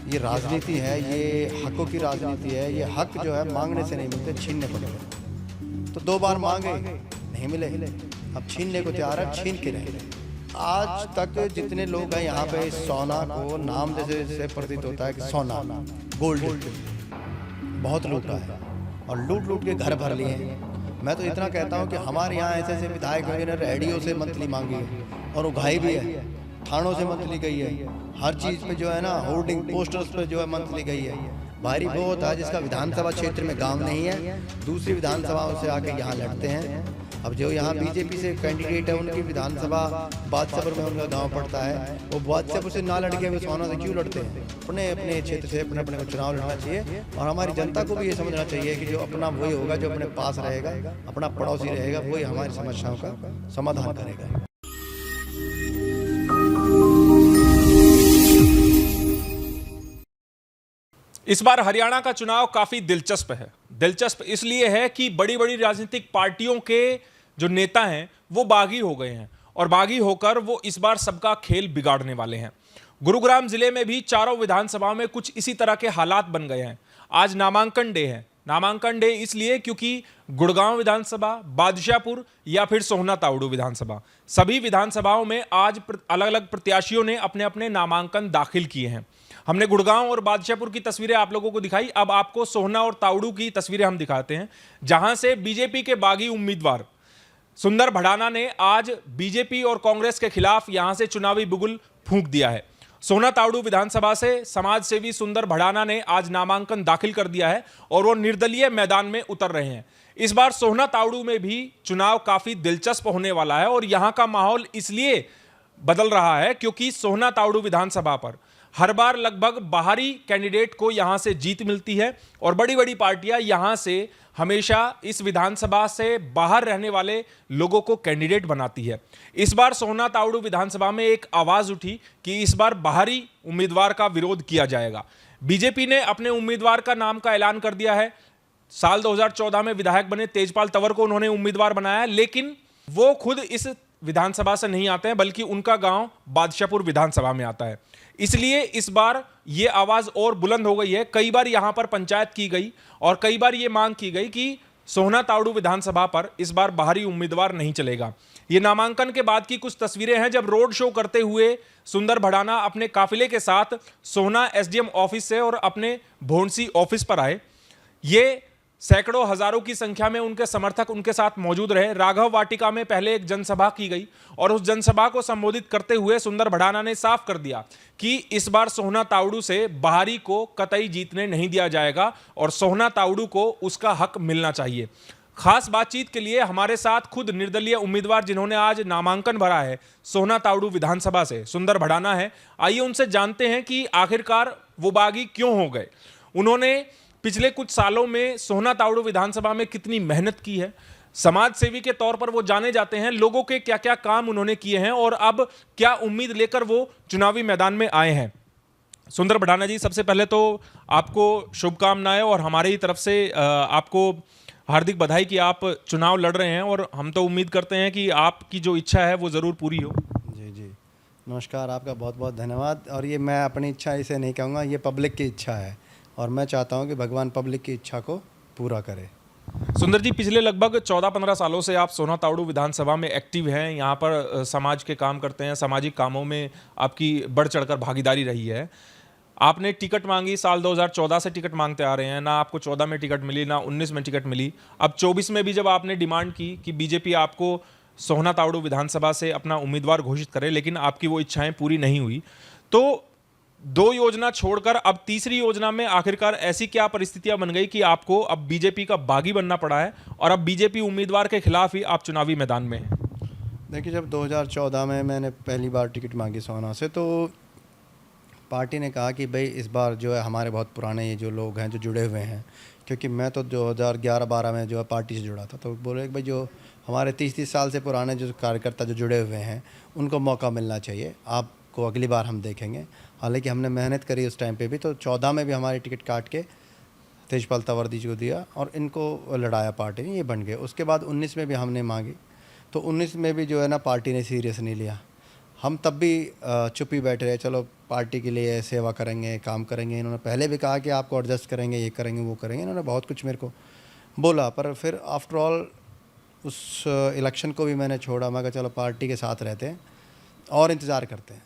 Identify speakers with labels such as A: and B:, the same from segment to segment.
A: ये राजनीति है, ये हकों की राजनीति है। ये हक जो है मांगने से नहीं मिलते, छीनने पड़ेंगे। तो 2 बार मांगे नहीं मिले, अब छीनने को तैयार है, छीन के रहेंगे। आज तक जितने लोग हैं यहाँ पे सोना को नाम जैसे से प्रतीत होता है कि सोना गोल्ड बहुत लूटा है और लूट लूट के घर भर लिए हैं। मैं तो इतना कहता हूँ कि हमारे यहाँ ऐसे ऐसे विधायक वगैरह रेडियो से मंथली मांगी है और उगाई भी है, थानों से मंथली गई है, हर चीज़ पे जो है ना होर्डिंग पोस्टर्स पे जो है मंथली गई है। भारी वो होता है जिसका विधानसभा क्षेत्र में गांव नहीं है, दूसरी विधानसभाओं से आके यहाँ लड़ते हैं। अब जो यहाँ बीजेपी से कैंडिडेट है उनकी विधानसभा बादशाहपुर में उनका गांव पड़ता है, वो बादशाहपुर से ना लड़के हुए सोना से क्यों लड़ते हैं? अपने अपने क्षेत्र से अपने अपने को चुनाव लड़ना चाहिए और हमारी जनता को भी ये समझना चाहिए कि जो अपना वही होगा, जो अपने पास रहेगा, अपना पड़ोसी रहेगा, वही हमारी समस्याओं का समाधान करेगा।
B: इस बार हरियाणा का चुनाव काफी दिलचस्प है। दिलचस्प इसलिए है कि बड़ी बड़ी राजनीतिक पार्टियों के जो नेता हैं वो बागी हो गए हैं और बागी होकर वो इस बार सबका खेल बिगाड़ने वाले हैं। गुरुग्राम जिले में भी चारों विधानसभाओं में कुछ इसी तरह के हालात बन गए हैं। आज नामांकन डे है। नामांकन डे इसलिए क्योंकि गुड़गांव विधानसभा, बादशाहपुर या फिर सोहना तावड़ू विधानसभा, सभी विधानसभाओं में आज अलग अलग प्रत्याशियों ने अपने अपने नामांकन दाखिल किए हैं। हमने गुड़गांव और बादशाहपुर की तस्वीरें आप लोगों को दिखाई। अब आपको सोहना और तावड़ू की तस्वीरें हम दिखाते हैं, जहां से बीजेपी के बागी उम्मीदवार सुंदर भड़ाना ने आज बीजेपी और कांग्रेस के खिलाफ यहां से चुनावी बिगुल फूंक दिया है। सोहना तावड़ू विधानसभा से समाज सेवी सुंदर भड़ाना ने आज नामांकन दाखिल कर दिया है और वो निर्दलीय मैदान में उतर रहे हैं। इस बार सोहना तावड़ू में भी चुनाव काफी दिलचस्प होने वाला है और यहां का माहौल इसलिए बदल रहा है क्योंकि सोहना तावड़ू विधानसभा पर हर बार लगभग बाहरी कैंडिडेट को यहां से जीत मिलती है और बड़ी बड़ी पार्टियां यहां से हमेशा इस विधानसभा से बाहर रहने वाले लोगों को कैंडिडेट बनाती है। इस बार सोहना तावड़ू विधानसभा में एक आवाज उठी कि इस बार बाहरी उम्मीदवार का विरोध किया जाएगा। बीजेपी ने अपने उम्मीदवार का नाम का ऐलान कर दिया है। साल 2014 में विधायक बने तेजपाल तंवर को उन्होंने उम्मीदवार बनाया, लेकिन वो खुद इस विधानसभा से नहीं आते हैं, बल्कि उनका गांव बादशाहपुर विधानसभा में आता है। इसलिए इस बार ये आवाज और बुलंद हो गई है। कई बार यहां पर पंचायत की गई और कई बार ये मांग की गई कि सोहना तावड़ू विधानसभा पर इस बार बाहरी उम्मीदवार नहीं चलेगा। ये नामांकन के बाद की कुछ तस्वीरें हैं जब रोड शो करते हुए सुंदर भड़ाना अपने काफिले के साथ सोहना एसडीएम ऑफिस से और अपने भोंडसी ऑफिस पर आए। ये सैकड़ों हजारों की संख्या में उनके समर्थक उनके साथ मौजूद रहे। राघव वाटिका में पहले एक जनसभा की गई और उस जनसभा को संबोधित करते हुए सुंदर भड़ाना ने साफ कर दिया कि इस बार सोहना तावड़ू से बाहरी को कतई जीतने नहीं दिया जाएगा और सोहना तावड़ू को उसका हक मिलना चाहिए। खास बातचीत के लिए हमारे साथ खुद निर्दलीय उम्मीदवार जिन्होंने आज नामांकन भरा है सोहना तावड़ू विधानसभा से, सुंदर भड़ाना है। आइए उनसे जानते हैं कि आखिरकार वो बागी क्यों हो गए। उन्होंने पिछले कुछ सालों में सोहना तावड़ू विधानसभा में कितनी मेहनत की है, समाज सेवी के तौर पर वो जाने जाते हैं, लोगों के क्या क्या काम उन्होंने किए हैं और अब क्या उम्मीद लेकर वो चुनावी मैदान में आए हैं। सुंदर भड़ाना जी, सबसे पहले तो आपको शुभकामनाएं और हमारी तरफ से आपको हार्दिक बधाई कि आप चुनाव लड़ रहे हैं और हम तो उम्मीद करते हैं कि आपकी जो इच्छा है वो ज़रूर पूरी हो।
A: जी जी, नमस्कार, आपका बहुत बहुत धन्यवाद। और ये मैं अपनी इच्छा इसे नहीं कहूँगा, ये पब्लिक की इच्छा है और मैं चाहता हूं कि भगवान पब्लिक की इच्छा को पूरा करे।
B: सुंदर जी, पिछले लगभग 14-15 सालों से आप सोहना तावड़ू विधानसभा में एक्टिव हैं, यहाँ पर समाज के काम करते हैं, सामाजिक कामों में आपकी बढ़ चढ़कर भागीदारी रही है। आपने टिकट मांगी, साल 2014 से टिकट मांगते आ रहे हैं, ना आपको 14 में टिकट मिली, ना 19 में टिकट मिली। अब 24 में भी जब आपने डिमांड की कि बीजेपी आपको सोहना तावड़ू विधानसभा से अपना उम्मीदवार घोषित करे, लेकिन आपकी वो इच्छाएं पूरी नहीं हुई, तो 2 योजना छोड़कर अब तीसरी योजना में आखिरकार ऐसी क्या परिस्थितियां बन गई कि आपको अब बीजेपी का बागी बनना पड़ा है और अब बीजेपी उम्मीदवार के खिलाफ ही आप चुनावी मैदान में हैं?
A: देखिए, जब 2014 में मैंने पहली बार टिकट मांगी सोहना से, तो पार्टी ने कहा कि भाई इस बार जो है हमारे बहुत पुराने ये जो लोग हैं जो जुड़े हुए हैं, क्योंकि मैं तो 2011-12 में जो है पार्टी से जुड़ा था, तो बोले कि भाई जो हमारे 30-30 साल से पुराने जो कार्यकर्ता जो जुड़े हुए हैं उनको मौका मिलना चाहिए, आपको अगली बार हम देखेंगे। हालांकि हमने मेहनत करी उस टाइम पे भी, तो 14 में भी हमारी टिकट काट के तेजपाल तंवर जी को दिया और इनको लड़ाया पार्टी ने, ये बन गए। उसके बाद 19 में भी हमने मांगी, तो 19 में भी जो है ना पार्टी ने सीरियस नहीं लिया। हम तब भी चुप ही बैठे रहे, चलो पार्टी के लिए सेवा करेंगे, काम करेंगे। इन्होंने पहले भी कहा कि आपको एडजस्ट करेंगे, ये करेंगे, वो करेंगे। इन्होंने बहुत कुछ मेरे को बोला, पर फिर आफ्टर ऑल उस इलेक्शन को भी मैंने छोड़ा। मैं कहा चलो पार्टी के साथ रहते हैं और इंतज़ार करते हैं।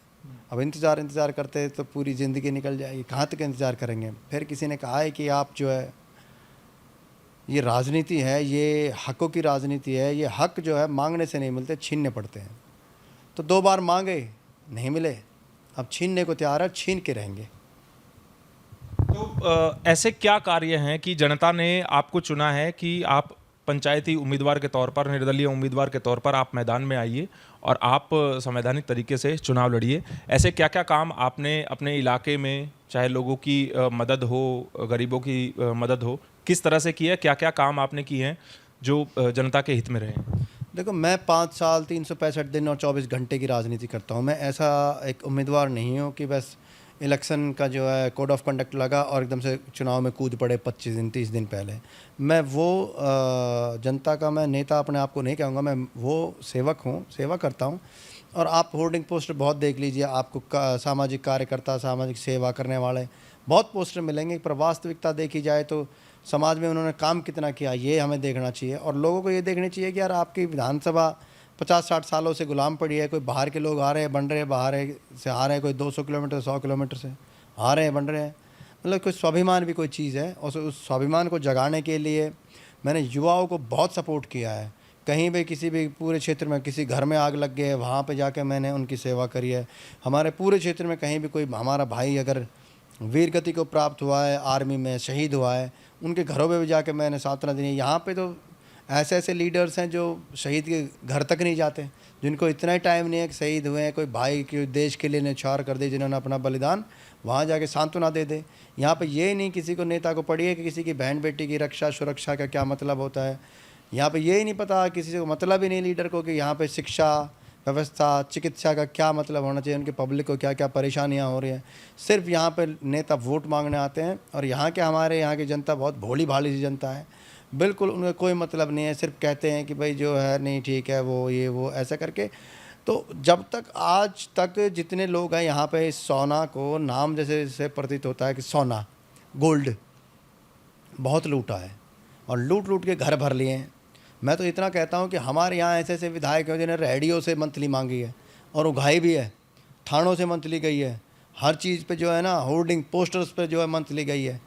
A: अब इंतज़ार करते तो पूरी ज़िंदगी निकल जाएगी, कहाँ तक इंतज़ार करेंगे। फिर किसी ने कहा है कि आप जो है, ये राजनीति है, ये हकों की राजनीति है, ये हक जो है मांगने से नहीं मिलते, छीनने पड़ते हैं। तो 2 बार मांगे, नहीं मिले, अब छीनने को तैयार है, छीन के रहेंगे।
B: तो ऐसे क्या कार्य हैं कि जनता ने आपको चुना है कि आप पंचायती उम्मीदवार के तौर पर, निर्दलीय उम्मीदवार के तौर पर आप मैदान में आइए और आप संवैधानिक तरीके से चुनाव लड़िए। ऐसे क्या क्या काम आपने अपने इलाके में, चाहे लोगों की मदद हो, गरीबों की मदद हो, किस तरह से किया है? क्या क्या काम आपने किए हैं जो जनता के हित में रहे हैं?
A: देखो, मैं 5 साल 365 दिन और 24 घंटे की राजनीति करता हूँ। मैं ऐसा एक उम्मीदवार नहीं हूँ कि बस इलेक्शन का जो है कोड ऑफ कंडक्ट लगा और एकदम से चुनाव में कूद पड़े 25 दिन 30 दिन पहले। मैं वो जनता का मैं नेता अपने आप को नहीं कहूँगा, मैं वो सेवक हूँ, सेवा करता हूँ। और आप होर्डिंग पोस्टर बहुत देख लीजिए, आपको सामाजिक कार्यकर्ता, सामाजिक सेवा करने वाले बहुत पोस्टर मिलेंगे, पर वास्तविकता देखी जाए तो समाज में उन्होंने काम कितना किया ये हमें देखना चाहिए। और लोगों को ये देखनी चाहिए कि यार आपकी विधानसभा 50-60 सालों से गुलाम पड़ी है। कोई बाहर के लोग आ रहे हैं, बन रहे हैं, बाहर से आ रहे हैं, कोई 200 किलोमीटर 100 किलोमीटर से आ रहे हैं, बन रहे हैं। मतलब कोई स्वाभिमान भी कोई चीज़ है, और उस स्वाभिमान को जगाने के लिए मैंने युवाओं को बहुत सपोर्ट किया है। कहीं भी किसी भी पूरे क्षेत्र में किसी घर में आग लग गए, वहाँ पे जाके मैंने उनकी सेवा करी है। हमारे पूरे क्षेत्र में कहीं भी कोई हमारा भाई अगर वीर गति को प्राप्त हुआ है, आर्मी में शहीद हुआ है, उनके घरों पे भी जाके मैंने सांत्वना दी है। यहाँ पे तो ऐसे ऐसे लीडर्स हैं जो शहीद के घर तक नहीं जाते, जिनको इतना ही टाइम नहीं है कि शहीद हुए हैं, कोई भाई के देश के लिए न्यौछावर कर दे, जिन्होंने अपना बलिदान वहाँ जाके सांत्वना दे दे। यहाँ पे ये नहीं किसी को नेता को पड़ी है कि किसी की बहन बेटी की रक्षा सुरक्षा का क्या मतलब होता है। यहाँ पे ये ही नहीं पता, किसी को मतलब ही नहीं लीडर को कि यहाँ पे शिक्षा व्यवस्था, चिकित्सा का क्या मतलब होना चाहिए, उनके पब्लिक को क्या क्या परेशानियाँ हो रही हैं। सिर्फ यहाँ पे नेता वोट मांगने आते हैं। और हमारे यहाँ की जनता बहुत भोली भाली सी जनता है, बिल्कुल उनका कोई मतलब नहीं है, सिर्फ कहते हैं कि भाई जो है नहीं ठीक है, वो ये वो ऐसा करके। तो जब तक आज तक जितने लोग हैं यहाँ पे, सोना को नाम जैसे से प्रतीत होता है कि सोना गोल्ड बहुत लूटा है और लूट के घर भर लिए हैं। मैं तो इतना कहता हूँ कि हमारे यहाँ ऐसे ऐसे विधायक हैं जिन्हें रेडियो से मंथली मांगी है और उगाई भी है, थानों से मंथली गई है, हर चीज़ पे जो है ना होर्डिंग पोस्टर्स पे जो है मंथली गई है।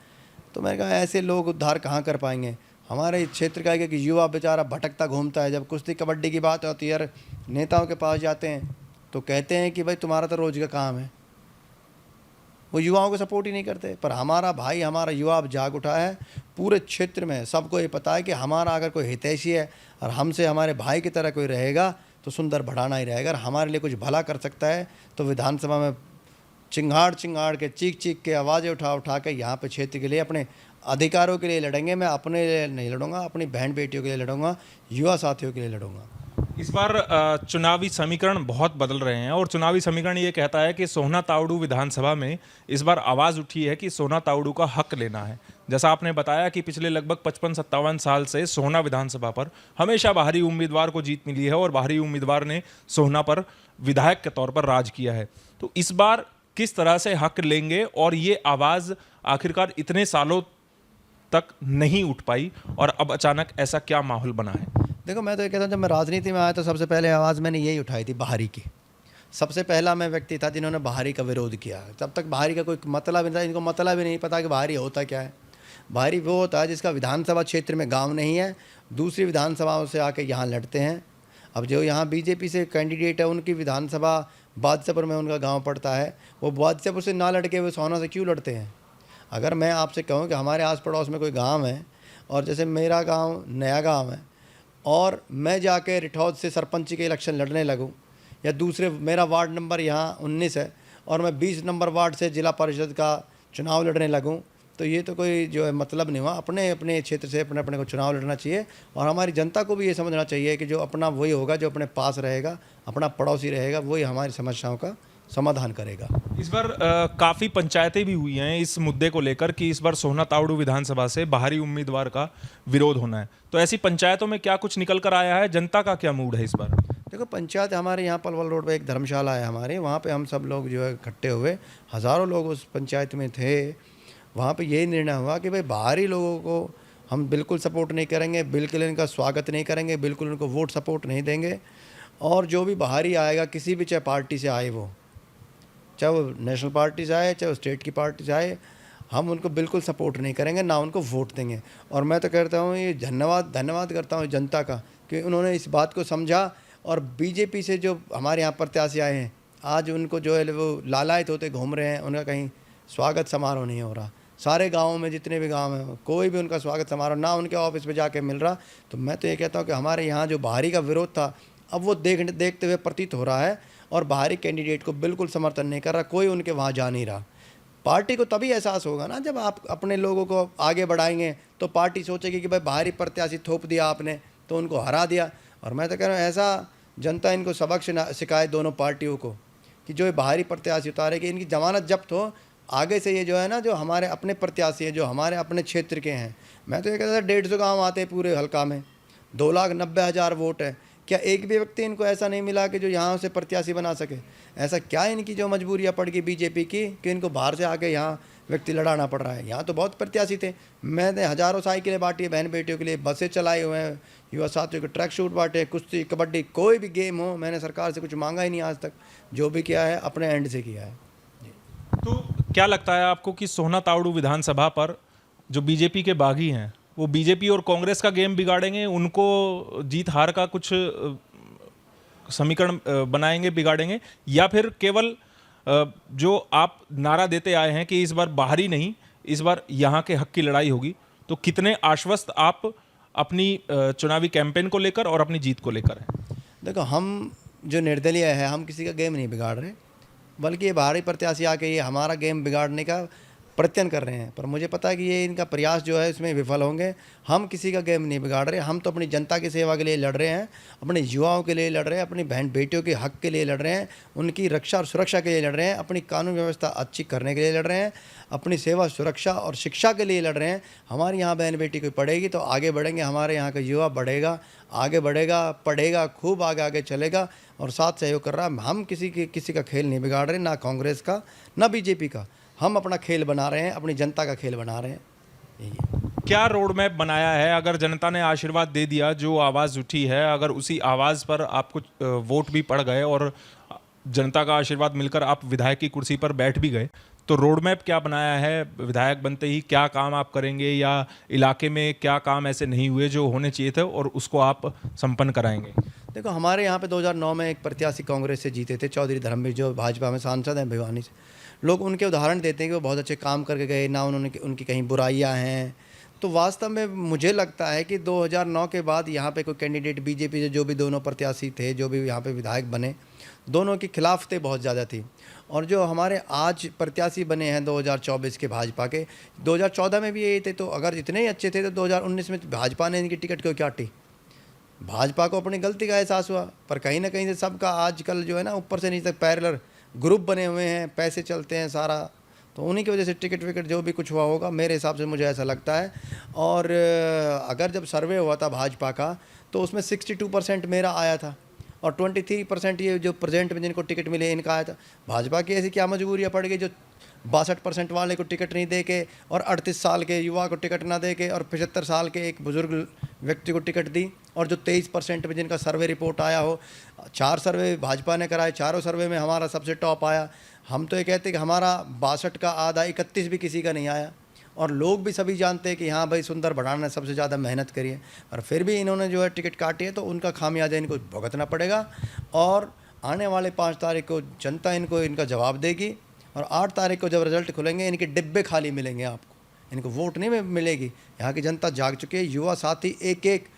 A: तो मैंने कहा ऐसे लोग उद्धार कहाँ कर पाएंगे। हमारे क्षेत्र का है कि युवा बेचारा भटकता घूमता है। जब कुश्ती कबड्डी की बात होती है यार, नेताओं के पास जाते हैं तो कहते हैं कि भाई तुम्हारा तो रोज़ का काम है, वो युवाओं को सपोर्ट ही नहीं करते। पर हमारा भाई, हमारा युवा अब जाग उठा है। पूरे क्षेत्र में सबको ये पता है कि हमारा अगर कोई हितैषी है और हमसे हमारे भाई की तरह कोई रहेगा तो सुंदर बढ़ाना ही रहेगा। और हमारे लिए कुछ भला कर सकता है तो विधानसभा में चिंगाड़ के चीख के आवाज़ें उठा के यहाँ पे क्षेत्र के लिए अपने अधिकारों के लिए लड़ेंगे। मैं अपने लिए नहीं लड़ूंगा, अपनी बहन बेटियों के लिए लड़ूंगा, युवा साथियों के लिए लड़ूंगा।
B: इस बार चुनावी समीकरण बहुत बदल रहे हैं और चुनावी समीकरण ये कहता है कि सोहना तावड़ू विधानसभा में इस बार आवाज़ उठी है कि सोहना तावड़ू का हक लेना है। जैसा आपने बताया कि पिछले लगभग 55-57 साल से सोहना विधानसभा पर हमेशा बाहरी उम्मीदवार को जीत मिली है और बाहरी उम्मीदवार ने सोहना पर विधायक के तौर पर राज किया है। तो इस बार किस तरह से हक लेंगे और ये आवाज़ आखिरकार इतने सालों तक नहीं उठ पाई और अब अचानक ऐसा क्या माहौल बना है?
A: देखो, मैं तो ये कहता हूँ, जब मैं राजनीति में आया तो सबसे पहले आवाज़ मैंने यही उठाई थी बाहरी की। सबसे पहला मैं व्यक्ति था जिन्होंने बाहरी का विरोध किया। तब तक बाहरी का कोई मतलब नहीं था, इनको मतलब ही नहीं पता कि बाहरी होता क्या है। बाहरी वो होता है जिसका विधानसभा क्षेत्र में गांव नहीं है, दूसरी विधानसभाओं से आके यहाँ लड़ते हैं। अब जो यहाँ बीजेपी से कैंडिडेट है, उनकी विधानसभा बादशाहपुर में उनका गाँव पड़ता है, वो बादशाहपुर से ना लड़के वो सोहना से क्यों लड़ते हैं। अगर मैं आपसे कहूँ कि हमारे आस पड़ोस में कोई गाँव है और जैसे मेरा गाँव नया गाँव है और मैं जाके रिठौद से सरपंच के इलेक्शन लड़ने लगूं, या दूसरे मेरा वार्ड नंबर यहाँ 19 है और मैं 20 नंबर वार्ड से जिला परिषद का चुनाव लड़ने लगूं, तो ये तो कोई जो है मतलब नहीं हुआ। अपने अपने क्षेत्र से अपने अपने को चुनाव लड़ना चाहिए और हमारी जनता को भी ये समझना चाहिए कि जो अपना वही होगा, जो अपने पास रहेगा, अपना पड़ोसी रहेगा, वही हमारी समस्याओं का समाधान करेगा।
B: इस बार काफ़ी पंचायतें भी हुई हैं इस मुद्दे को लेकर कि इस बार सोहना तावड़ू विधानसभा से बाहरी उम्मीदवार का विरोध होना है। तो ऐसी पंचायतों में क्या कुछ निकल कर आया है? जनता का क्या मूड है इस बार?
A: देखो पंचायत हमारे यहाँ पलवल रोड पे एक धर्मशाला है हमारे, वहाँ पे हम सब लोग जो है इकट्ठे हुए, हज़ारों लोग उस पंचायत में थे। वहाँ पे यही निर्णय हुआ कि भाई बाहरी लोगों को हम बिल्कुल सपोर्ट नहीं करेंगे, बिल्कुल इनका स्वागत नहीं करेंगे, बिल्कुल उनको वोट सपोर्ट नहीं देंगे। और जो भी बाहरी आएगा, किसी भी चाहे पार्टी से आए वो, चाहे वो नेशनल पार्टी से आए, चाहे वो स्टेट की पार्टी से आए, हम उनको बिल्कुल सपोर्ट नहीं करेंगे, ना उनको वोट देंगे। और मैं तो कहता हूँ ये धन्यवाद करता हूँ जनता का कि उन्होंने इस बात को समझा। और बीजेपी से जो हमारे यहाँ प्रत्याशी आए हैं, आज उनको जो है वो लालायित होते घूम रहे हैं, उनका कहीं स्वागत समारोह नहीं हो रहा। सारे गाँवों में जितने भी गाँव हैं, कोई भी उनका स्वागत समारोह ना उनके ऑफिस पे जाके मिल रहा। तो मैं तो ये कहता हूँ कि हमारे यहाँ जो बाहरी का विरोध था, अब वो देखते हुए प्रतीत हो रहा है, और बाहरी कैंडिडेट को बिल्कुल समर्थन नहीं कर रहा, कोई उनके वहाँ जा नहीं रहा। पार्टी को तभी एहसास होगा ना जब आप अपने लोगों को आगे बढ़ाएंगे, तो पार्टी सोचेगी कि भाई बाहरी प्रत्याशी थोप दिया आपने तो उनको हरा दिया। और मैं तो कह रहा हूँ ऐसा जनता इनको सबक सिखाए दोनों पार्टियों को कि जो ये बाहरी प्रत्याशी उतारे कि इनकी जमानत जब्त हो, आगे से ये जो है ना, जो हमारे अपने प्रत्याशी हैं, जो हमारे अपने क्षेत्र के हैं। मैं तो ये कहता था 150 गाँव आते हैं पूरे हल्का में, 2,90,000 वोट है। क्या एक भी व्यक्ति इनको ऐसा नहीं मिला कि जो यहाँ से प्रत्याशी बना सके? ऐसा क्या इनकी जो मजबूरियाँ पड़ गई बीजेपी की कि इनको बाहर से आके यहाँ व्यक्ति लड़ाना पड़ रहा है? यहाँ तो बहुत प्रत्याशी थे, मैंने हज़ारों साइकिलें बांटी है बहन बेटियों के लिए, बसें चलाए हुए हैं, युवा साथियों के ट्रैक शूट बांटे, कुश्ती, कबड्डी, कोई भी गेम हो, मैंने सरकार से कुछ मांगा ही नहीं आज तक। जो भी किया है अपने एंड से किया है।
B: तो क्या लगता है आपको कि सोहना तावड़ू विधानसभा पर जो बीजेपी के बागी हैं वो बीजेपी और कांग्रेस का गेम बिगाड़ेंगे, उनको जीत हार का कुछ समीकरण बनाएंगे, बिगाड़ेंगे, या फिर केवल जो आप नारा देते आए हैं कि इस बार बाहरी नहीं, इस बार यहाँ के हक की लड़ाई होगी? तो कितने आश्वस्त आप अपनी चुनावी कैंपेन को लेकर और अपनी जीत को लेकर हैं?
A: देखो, हम जो निर्दलीय है, हम किसी का गेम नहीं बिगाड़ रहे, बल्कि ये बाहरी प्रत्याशी आके ये हमारा गेम बिगाड़ने का प्रयत्न कर रहे हैं। पर मुझे पता है कि ये इनका प्रयास जो है इसमें विफल होंगे। हम किसी का गेम नहीं बिगाड़ रहे, हम तो अपनी जनता की सेवा के लिए लड़ रहे हैं, अपने युवाओं के लिए लड़ रहे हैं, अपनी बहन बेटियों के हक के लिए लड़ रहे हैं, उनकी रक्षा और सुरक्षा के लिए लड़ रहे हैं, अपनी कानून व्यवस्था अच्छी करने के लिए लड़ रहे हैं, अपनी सेवा सुरक्षा और शिक्षा के लिए लड़ रहे हैं। हमारी यहाँ बहन बेटी कोई पढ़ेगी तो आगे बढ़ेंगे, हमारे यहाँ का युवा बढ़ेगा, आगे बढ़ेगा, पढ़ेगा, खूब आगे आगे चलेगा और साथ सहयोग कर रहा है। हम किसी का खेल नहीं बिगाड़ रहे, ना कांग्रेस का ना बीजेपी का। हम अपना खेल बना रहे हैं, अपनी जनता का खेल बना रहे हैं। यही है।
B: क्या रोड मैप बनाया है? अगर जनता ने आशीर्वाद दे दिया, जो आवाज़ उठी है, अगर उसी आवाज़ पर आपको वोट भी पड़ गए और जनता का आशीर्वाद मिलकर आप विधायक की कुर्सी पर बैठ भी गए, तो रोड मैप क्या बनाया है? विधायक बनते ही क्या काम आप करेंगे, या इलाके में क्या काम ऐसे नहीं हुए जो होने चाहिए थे और उसको आप संपन्न कराएंगे?
A: देखो, हमारे यहाँ पे 2009 में एक प्रत्याशी कांग्रेस से जीते थे, चौधरी धर्मवीर, जो भाजपा में सांसद हैं भिवानी से। लोग उनके उदाहरण देते हैं कि वो बहुत अच्छे काम करके गए, ना उन्होंने उनकी कहीं बुराइयां हैं। तो वास्तव में मुझे लगता है कि 2009 के बाद यहाँ पे कोई कैंडिडेट बीजेपी से, जो भी दोनों प्रत्याशी थे, जो भी यहाँ पे विधायक बने, दोनों की खिलाफतें बहुत ज़्यादा थी। और जो हमारे आज प्रत्याशी बने हैं 2024 के भाजपा के, 2014 में भी यही थे। तो अगर इतने ही अच्छे थे तो 2019 में भाजपा ने इनकी टिकट क्यों काटी? भाजपा को अपनी गलती का एहसास हुआ। पर कहीं ना कहीं से सबका आजकल जो है ना, ऊपर से नीचे तक पैरेलल ग्रुप बने हुए हैं, पैसे चलते हैं सारा, तो उन्हीं की वजह से टिकट विकेट जो भी कुछ हुआ होगा, मेरे हिसाब से मुझे ऐसा लगता है। और अगर जब सर्वे हुआ था भाजपा का, तो उसमें 62% मेरा आया था और 23% ये जो प्रेजेंट में जिनको टिकट मिले इनका आया था। भाजपा की ऐसी क्या मजबूरियाँ पड़ गई जो 62% वाले को टिकट नहीं दे के, और 38 साल के युवा को टिकट ना दे के, और 75 साल के एक बुजुर्ग व्यक्ति को टिकट दी, और जो 23% में जिनका सर्वे रिपोर्ट आया हो। 4 सर्वे भाजपा ने कराए, चारों सर्वे में हमारा सबसे टॉप आया। हम तो ये कहते हैं कि हमारा 62 का आधा 31 भी किसी का नहीं आया। और लोग भी सभी जानते हैं कि हाँ भाई, सुंदर भड़ाना ने सबसे ज़्यादा मेहनत करी है, और फिर भी इन्होंने जो है टिकट काटी है, तो उनका खामियाजा इनको भुगतना पड़ेगा। और आने वाले 5 तारीख को जनता इनको इनका जवाब देगी, और 8 तारीख को जब रिजल्ट खुलेंगे, इनके डिब्बे खाली मिलेंगे आपको, इनको वोट नहीं मिलेगी। यहाँ की जनता जाग चुकी है, युवा साथी एक एक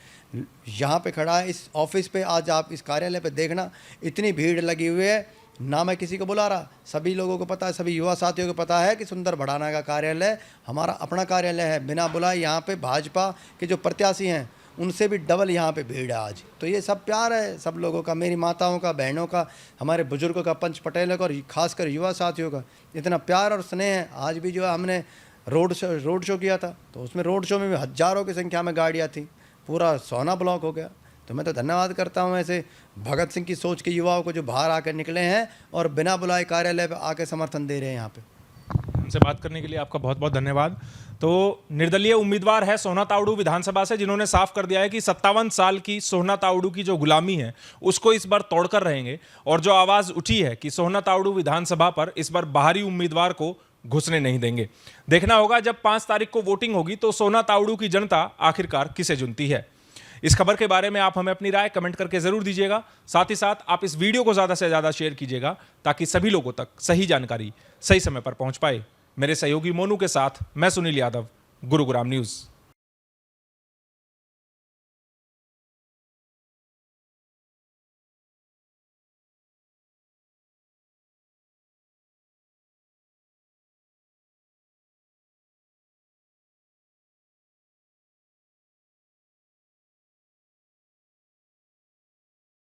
A: यहाँ पे खड़ा है। इस ऑफिस पे आज आप इस कार्यालय पे देखना, इतनी भीड़ लगी हुई है, ना मैं किसी को बुला रहा, सभी लोगों को पता है, सभी युवा साथियों को पता है कि सुंदर भड़ाना का कार्यालय हमारा अपना कार्यालय है। बिना बुलाए यहाँ पे भाजपा के जो प्रत्याशी हैं उनसे भी डबल यहाँ पे भीड़ है आज। तो ये सब प्यार है सब लोगों का, मेरी माताओं का, बहनों का, हमारे बुजुर्गों का, पंच पटेलों का, और खासकर युवा साथियों का इतना प्यार और स्नेह है। आज भी जो है हमने रोड शो किया था, तो उसमें रोड शो में भी हज़ारों की संख्या में गाड़ियाँ थी, पूरा सोना ब्लॉक हो गया। तो मैं तो धन्यवाद करता हूँ ऐसे भगत सिंह की सोच के युवाओं को जो बाहर आकर निकले हैं और बिना बुलाए कार्यालय पे आके समर्थन दे रहे हैं यहाँ पे।
B: हमसे बात करने के लिए आपका बहुत बहुत धन्यवाद। तो निर्दलीय उम्मीदवार है सोहना तावड़ू विधानसभा से, जिन्होंने साफ कर दिया है कि 57 साल की सोहना तावड़ू की जो गुलामी है उसको इस बार तोड़कर रहेंगे, और जो आवाज उठी है कि सोहना तावड़ू विधानसभा पर इस बार बाहरी उम्मीदवार को घुसने नहीं देंगे। देखना होगा जब 5 तारीख को वोटिंग होगी तो सोहना तावड़ू की जनता आखिरकार किसे चुनती है। इस खबर के बारे में आप हमें अपनी राय कमेंट करके जरूर दीजिएगा। साथ ही साथ आप इस वीडियो को ज्यादा से ज्यादा शेयर कीजिएगा ताकि सभी लोगों तक सही जानकारी सही समय पर पहुंच पाए। मेरे सहयोगी मोनू के साथ मैं सुनील यादव, गुरुग्राम न्यूज।